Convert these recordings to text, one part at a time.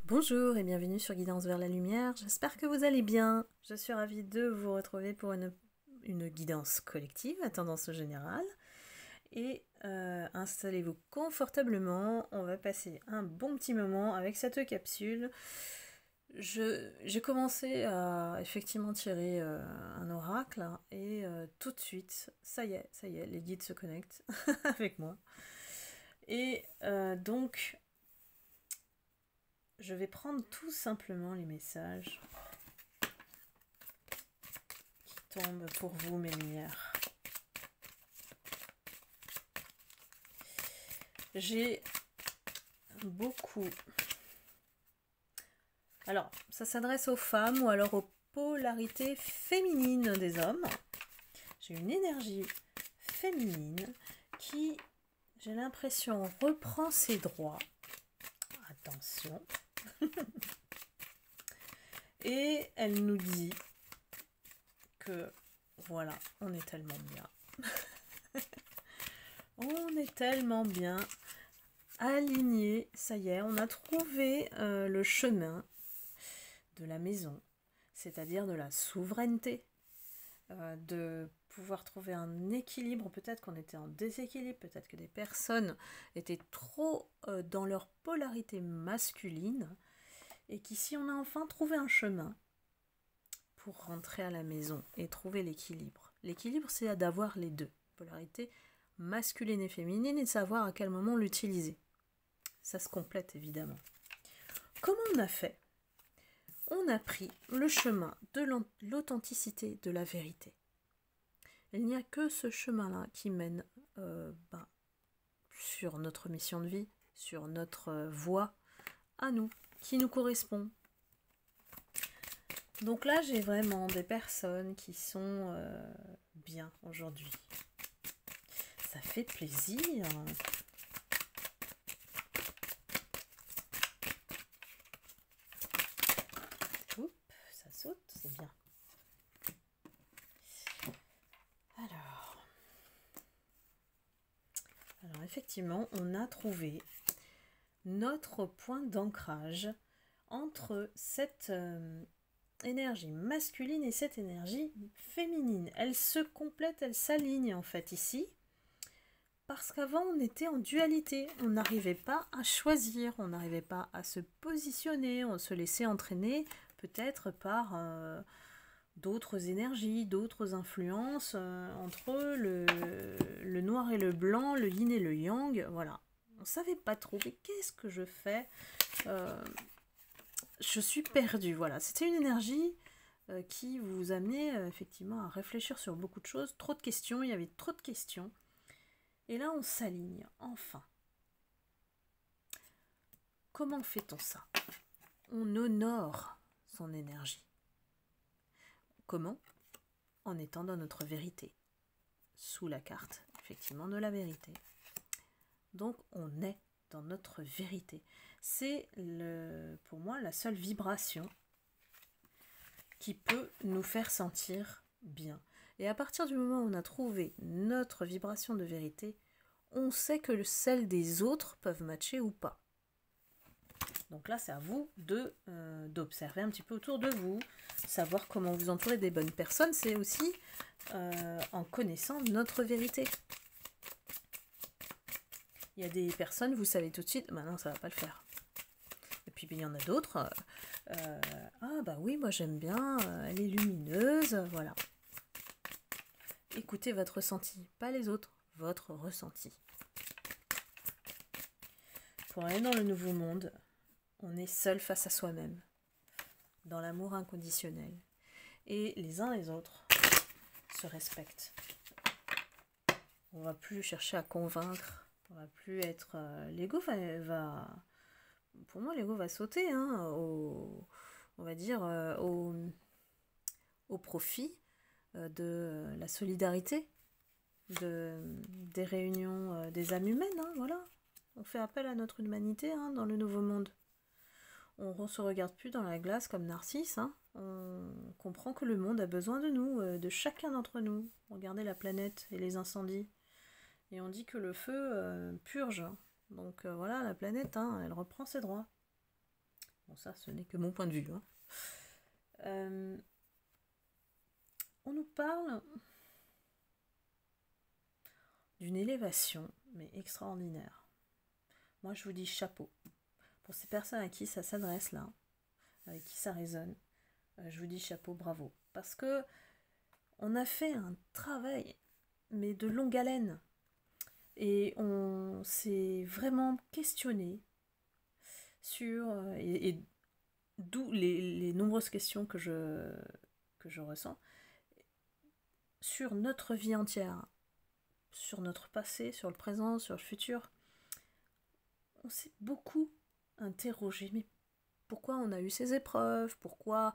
Bonjour et bienvenue sur Guidance vers la lumière, j'espère que vous allez bien. Je suis ravie de vous retrouver pour une guidance collective à tendance générale. Et installez-vous confortablement, on va passer un bon petit moment avec cette capsule. J'ai commencé à effectivement tirer un oracle et tout de suite, ça y est, les guides se connectent avec moi. Et donc... je vais prendre tout simplement les messages qui tombent pour vous, mes lumières. J'ai beaucoup... Alors, ça s'adresse aux femmes ou alors aux polarités féminines des hommes. J'ai une énergie féminine qui, j'ai l'impression, reprend ses droits. Attention. Et elle nous dit que voilà, on est tellement bien. On est tellement bien alignés, ça y est, on a trouvé le chemin de la maison, c'est-à-dire de la souveraineté, de pouvoir trouver un équilibre. Peut-être qu'on était en déséquilibre, peut-être que des personnes étaient trop dans leur polarité masculine, et qu'ici on a enfin trouvé un chemin pour rentrer à la maison et trouver l'équilibre. L'équilibre, c'est d'avoir les deux, polarité masculine et féminine, et de savoir à quel moment l'utiliser. Ça se complète évidemment. Comment on a fait? On a pris le chemin de l'authenticité, de la vérité. Il n'y a que ce chemin-là qui mène sur notre mission de vie, sur notre voie à nous, qui nous correspond. Donc là, j'ai vraiment des personnes qui sont bien aujourd'hui. Ça fait plaisir. Oups, ça saute, c'est bien. Alors effectivement, on a trouvé notre point d'ancrage entre cette énergie masculine et cette énergie féminine. Elles se complètent, elles s'alignent en fait ici. Parce qu'avant, on était en dualité. On n'arrivait pas à choisir, on n'arrivait pas à se positionner, on se laissait entraîner peut-être par d'autres énergies, d'autres influences, entre le noir et le blanc, le yin et le yang, voilà. On ne savait pas trop, mais qu'est-ce que je fais? Je suis perdue, voilà. C'était une énergie qui vous amenait effectivement à réfléchir sur beaucoup de choses. Trop de questions, il y avait trop de questions. Et là, on s'aligne, enfin. Comment fait-on ça? On honore son énergie. Comment? En étant dans notre vérité. Sous la carte, effectivement, de la vérité. Donc, on est dans notre vérité. C'est, pour moi, la seule vibration qui peut nous faire sentir bien. Et à partir du moment où on a trouvé notre vibration de vérité, on sait que celles des autres peuvent matcher ou pas. Donc là, c'est à vous d'observer un petit peu autour de vous, savoir comment vous entourer des bonnes personnes. C'est aussi en connaissant notre vérité. Il y a des personnes, vous savez tout de suite, bah non, ça va pas le faire. Et puis il y en a d'autres, ah bah oui, moi j'aime bien, elle est lumineuse, voilà. Écoutez votre ressenti, pas les autres, votre ressenti. Pour aller dans le nouveau monde, on est seul face à soi-même, dans l'amour inconditionnel. Et les uns les autres se respectent. On va plus chercher à convaincre, on va plus être... l'ego va... Pour moi, l'ego va sauter, hein, on va dire, au profit de la solidarité, des réunions des âmes humaines, hein, voilà. On fait appel à notre humanité hein, dans le nouveau monde. On ne se regarde plus dans la glace comme Narcisse, hein. On comprend que le monde a besoin de nous, de chacun d'entre nous. Regardez la planète et les incendies. Et on dit que le feu purge. Donc voilà, la planète, hein, elle reprend ses droits. Bon, ça, ce n'est que mon point de vue. Hein. On nous parle d'une élévation, mais extraordinaire. Moi, je vous dis chapeau. Pour ces personnes à qui ça s'adresse là, avec qui ça résonne, je vous dis chapeau, bravo. Parce que on a fait un travail, mais de longue haleine. Et on s'est vraiment questionné sur... et d'où les nombreuses questions que je ressens sur notre vie entière, sur notre passé, sur le présent, sur le futur. On s'est beaucoup interrogé, mais pourquoi on a eu ces épreuves, pourquoi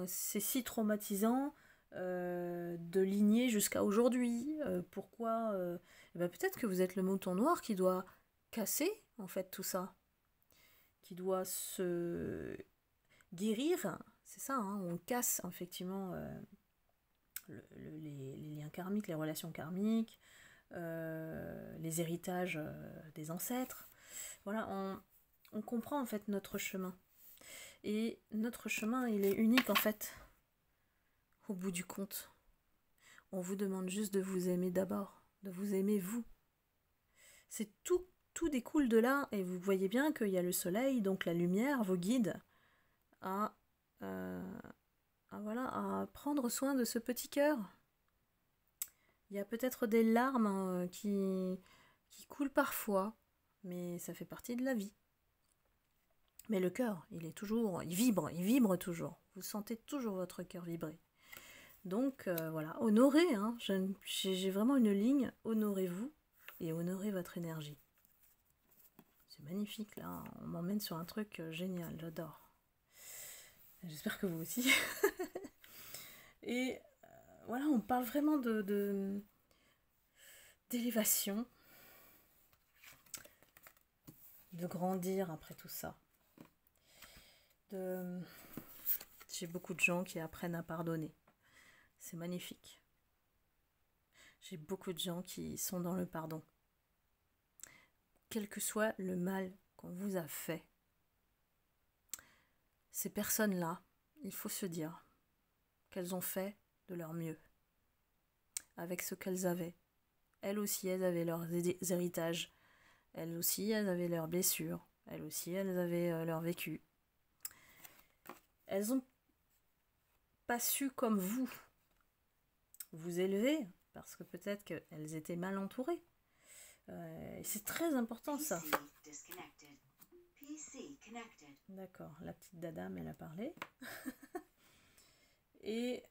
c'est si traumatisant de ligner jusqu'à aujourd'hui, pourquoi peut-être que vous êtes le mouton noir qui doit casser en fait tout ça, qui doit se guérir, c'est ça, hein, on casse effectivement les liens karmiques, les relations karmiques, les héritages des ancêtres. Voilà, on comprend en fait notre chemin. Et notre chemin, il est unique en fait. Au bout du compte, on vous demande juste de vous aimer d'abord, de vous aimer vous. C'est tout découle de là, et vous voyez bien qu'il y a le soleil, donc la lumière vous guide à prendre soin de ce petit cœur. Il y a peut-être des larmes qui coulent parfois, mais ça fait partie de la vie. Mais le cœur, il vibre toujours. Vous sentez toujours votre cœur vibrer. Donc voilà, honorez, hein, j'ai vraiment une ligne, honorez-vous et honorez votre énergie. C'est magnifique là, on m'emmène sur un truc génial, j'adore. J'espère que vous aussi. Et voilà, on parle vraiment d'élévation, de grandir après tout ça. J'ai beaucoup de gens qui apprennent à pardonner. C'est magnifique. J'ai beaucoup de gens qui sont dans le pardon. Quel que soit le mal qu'on vous a fait, ces personnes-là, il faut se dire qu'elles ont fait de leur mieux avec ce qu'elles avaient. Elles aussi, elles avaient leurs héritages. Elles aussi, elles avaient leurs blessures. Elles aussi, elles avaient leur vécu. Elles n'ont pas su, comme vous élever, parce que peut-être qu'elles étaient mal entourées. Et c'est très important ça. D'accord, la petite dame, elle a parlé. Et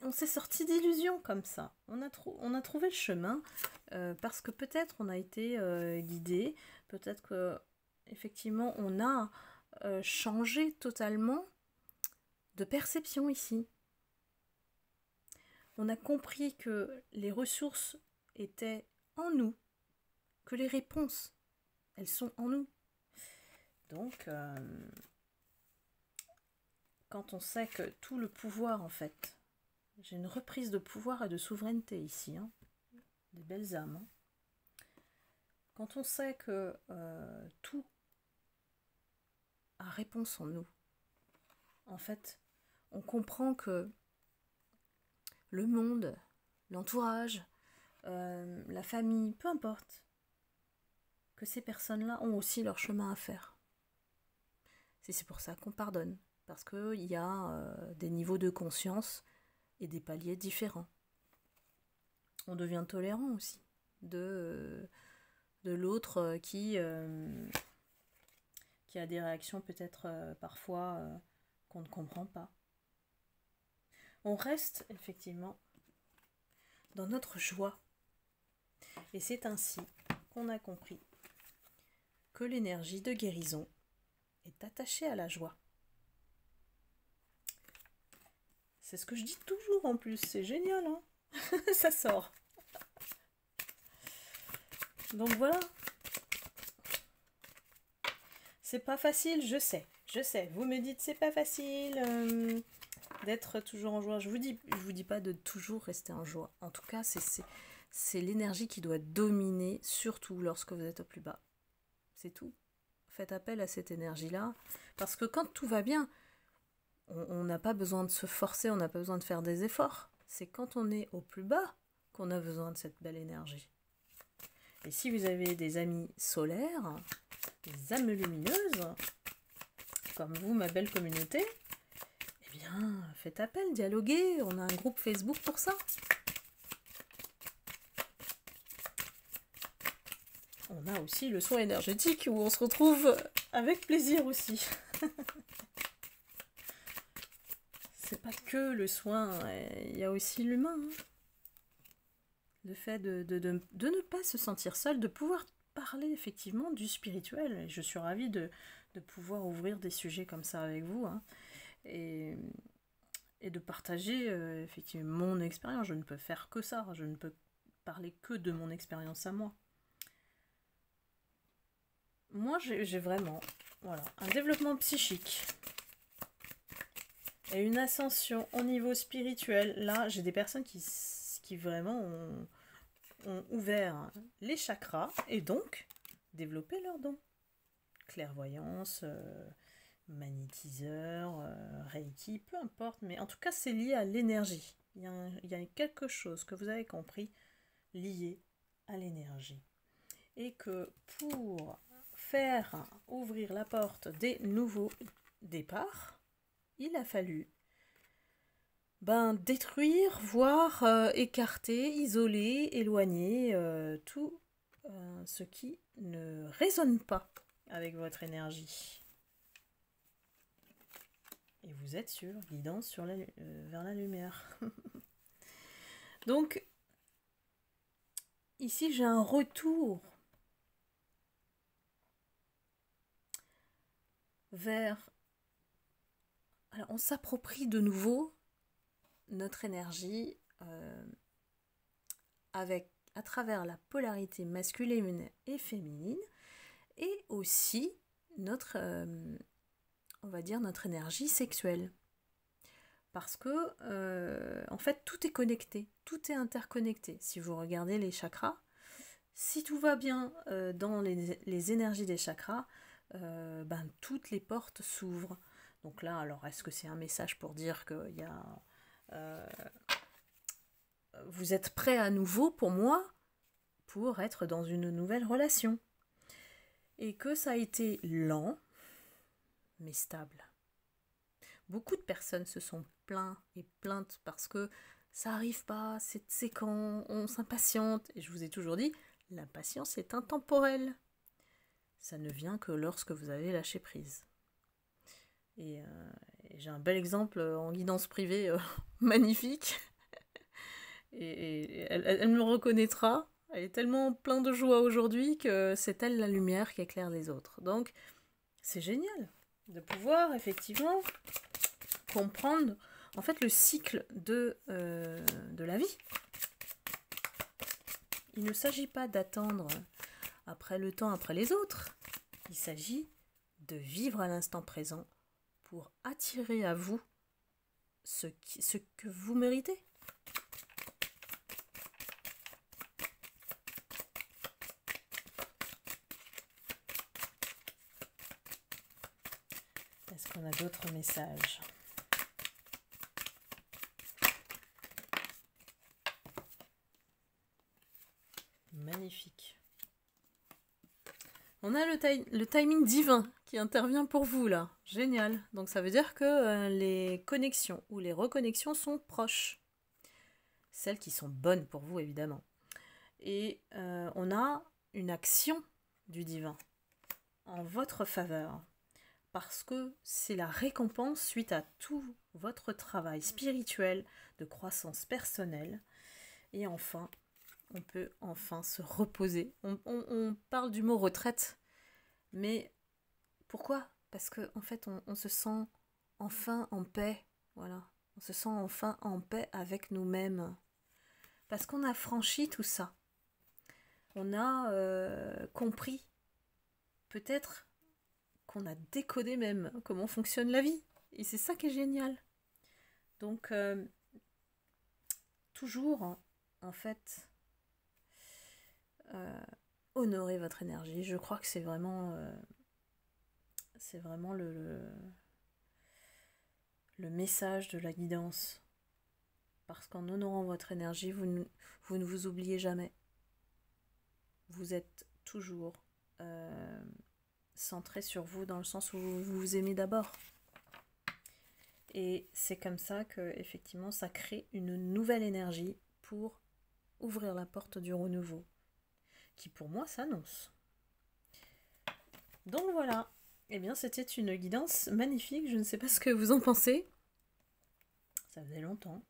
on s'est sorti d'illusions comme ça. On a trouvé le chemin parce que peut-être on a été guidé, peut-être que effectivement on a changé totalement de perception ici. On a compris que les ressources étaient en nous, que les réponses, elles sont en nous. Donc, quand on sait que tout le pouvoir, en fait, j'ai une reprise de pouvoir et de souveraineté ici, hein, des belles âmes. Hein. Quand on sait que tout a réponse en nous, en fait, on comprend que le monde, l'entourage, la famille, peu importe, que ces personnes-là ont aussi leur chemin à faire. C'est pour ça qu'on pardonne, parce qu'il y a des niveaux de conscience et des paliers différents. On devient tolérant aussi de l'autre qui a des réactions peut-être parfois qu'on ne comprend pas. On reste effectivement dans notre joie. Et c'est ainsi qu'on a compris que l'énergie de guérison est attachée à la joie. C'est ce que je dis toujours en plus, c'est génial, hein. Ça sort. Donc voilà. C'est pas facile, je sais. Vous me dites c'est pas facile d'être toujours en joie. Je vous dis pas de toujours rester en joie. En tout cas, c'est l'énergie qui doit dominer, surtout lorsque vous êtes au plus bas. C'est tout. faites appel à cette énergie-là, parce que quand tout va bien, on n'a pas besoin de se forcer, on n'a pas besoin de faire des efforts. C'est quand on est au plus bas qu'on a besoin de cette belle énergie. Et si vous avez des amis solaires, des âmes lumineuses, comme vous, ma belle communauté, eh bien, faites appel, dialoguez, on a un groupe Facebook pour ça. On a aussi le soin énergétique où on se retrouve avec plaisir aussi. C'est pas que le soin, il y a aussi l'humain. Hein. Le fait de ne pas se sentir seul, de pouvoir parler effectivement du spirituel. Et je suis ravie de pouvoir ouvrir des sujets comme ça avec vous. Hein. Et de partager effectivement mon expérience. Je ne peux faire que ça. Je ne peux parler que de mon expérience à moi. Moi, j'ai vraiment un développement psychique et une ascension au niveau spirituel. Là, j'ai des personnes qui vraiment ont ouvert les chakras et donc développé leurs dons. Clairvoyance, magnétiseur, reiki, peu importe, mais en tout cas, c'est lié à l'énergie. Il y a quelque chose que vous avez compris lié à l'énergie. Et que pour faire ouvrir la porte des nouveaux départs, il a fallu détruire, voire écarter, isoler, éloigner tout ce qui ne résonne pas avec votre énergie. Et vous êtes sur guidance vers la lumière. Donc, ici j'ai un retour vers... Alors, on s'approprie de nouveau notre énergie à travers la polarité masculine et féminine et aussi notre, on va dire, notre énergie sexuelle. Parce que, en fait, tout est connecté, tout est interconnecté. Si vous regardez les chakras, si tout va bien dans les énergies des chakras, toutes les portes s'ouvrent. Donc là, alors, est-ce que c'est un message pour dire qu'il y a... vous êtes prêt à nouveau, pour moi, pour être dans une nouvelle relation. Et que ça a été lent, mais stable. Beaucoup de personnes se sont plaintes parce que ça n'arrive pas, c'est quand on s'impatiente. Et je vous ai toujours dit, l'impatience est intemporelle. Ça ne vient que lorsque vous avez lâché prise. Et j'ai un bel exemple en guidance privée magnifique. Et elle me reconnaîtra. Elle est tellement pleine de joie aujourd'hui que c'est elle la lumière qui éclaire les autres. Donc, c'est génial de pouvoir effectivement comprendre en fait le cycle de la vie. Il ne s'agit pas d'attendre après le temps, après les autres. Il s'agit de vivre à l'instant présent pour attirer à vous ce que vous méritez. Est-ce qu'on a d'autres messages ? Magnifique. On a le timing divin qui intervient pour vous là. Génial. Donc ça veut dire que les connexions ou les reconnexions sont proches. Celles qui sont bonnes pour vous évidemment. Et on a une action du divin en votre faveur. Parce que c'est la récompense suite à tout votre travail spirituel, de croissance personnelle. Et enfin, on peut enfin se reposer. On parle du mot retraite, mais pourquoi ? Parce qu'en fait, on se sent enfin en paix. Voilà. On se sent enfin en paix avec nous-mêmes. Parce qu'on a franchi tout ça. On a compris, peut-être qu'on a décodé même comment fonctionne la vie. Et c'est ça qui est génial. Donc, toujours, en fait, honorer votre énergie. Je crois que c'est vraiment c'est vraiment le message de la guidance. Parce qu'en honorant votre énergie, vous ne vous oubliez jamais. Vous êtes toujours centré sur vous dans le sens où vous vous aimez d'abord. Et c'est comme ça que, effectivement, ça crée une nouvelle énergie pour ouvrir la porte du renouveau, qui pour moi s'annonce. Donc voilà, eh bien c'était une guidance magnifique, je ne sais pas ce que vous en pensez. Ça faisait longtemps.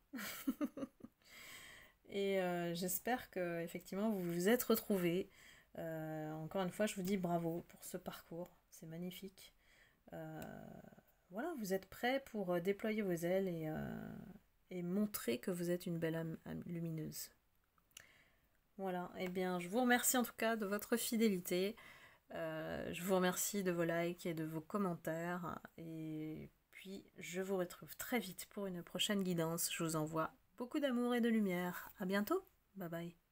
Et j'espère que effectivement vous vous êtes retrouvés. Encore une fois, je vous dis bravo pour ce parcours, c'est magnifique. Voilà, vous êtes prêts pour déployer vos ailes et montrer que vous êtes une belle âme lumineuse. Voilà, et bien je vous remercie en tout cas de votre fidélité. Je vous remercie de vos likes et de vos commentaires. Et puis je vous retrouve très vite pour une prochaine guidance. Je vous envoie beaucoup d'amour et de lumière. À bientôt. Bye bye.